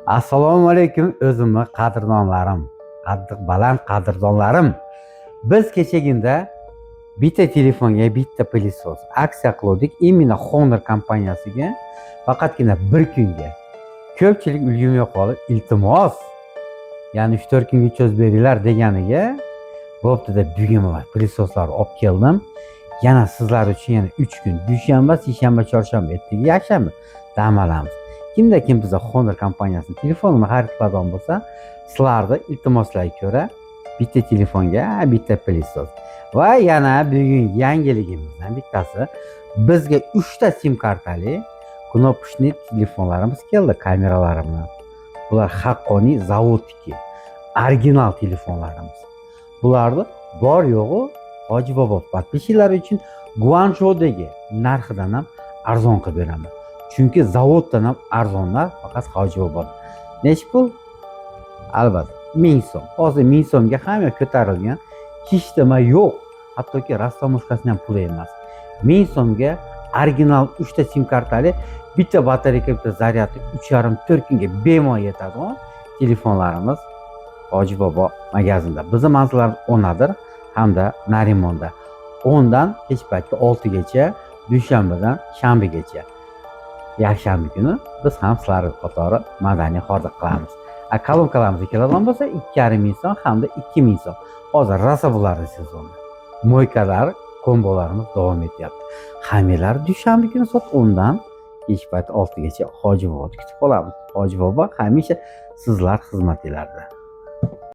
Assalomu alaykum o'zimni qadrdonlarim, qaddi baland qadrdonlarim. Biz kechagina bitta telefonga bitta pilisos aksiya qildik. Imенно Honor kompaniyasiga faqatgina bir kunga. Ko'pchilik ulgurmay qolib, iltimos, ya'ni 3-4 kunga cho'zib beringlar deganiga, bo'pti-da bugun men pilisoslar olib keldim. Yana sizlar uchun yana 3 kun, dushanba, seshanba, chorshanba, ertaga yakshanba dam olamiz. Kimda kim biza Honor kompaniyasining telefonini xarid qiladigan bo'lsa, sizlarni iltimoslarga ko'ra bitta telefonga bitta pilisos. Va yana bugun yangiligimizdan bittasi, bizga 3 ta sim kartali knopочный telefonlarimiz keldi, kameralarimiz. Bular haqqoniy zavodniki, original telefonlarimiz. Bularni bor yo'g'i Hoji bobo podpischilar uchun Guangzhoudagi narxidan ham arzon qilib beraman. Chunki zavoddan ham arzonlar faqat Hoji bobo. Nech pul? Albatta 1000 so'm. Hozir 1000 so'mga hamma ko'tarilgan. Hech nima yo'q. Hattoki rastamoshkasini ham puli emas. 1000 so'mga original 3 ta sim kartali, bitta batareyka, bitta zaryadli 3,5-4 kunga bemalol yetadigan telefonlarimiz Hoji bobo magazinda. Bizning manzillarimiz Onadir hamda Narimonda. 10 dan kech paytga 6 gacha, dushanbadan shanbagacha. Yakshanba kuni biz ham sizlar qatori madaniy xordiq qilamiz. Kolonkalarimiz keladigan bo'lsa 2,5 so'm hamda 2000 so'm. Hozir rosa bularning sezoni. Moykalar, kombolarimiz davom etyapti. Hammalar dushanba kuni soat 10 dan kech payt 6 gacha Hoji bobo kutib qolamiz. Hoji bobo hamisha sizlar xizmatinglarda.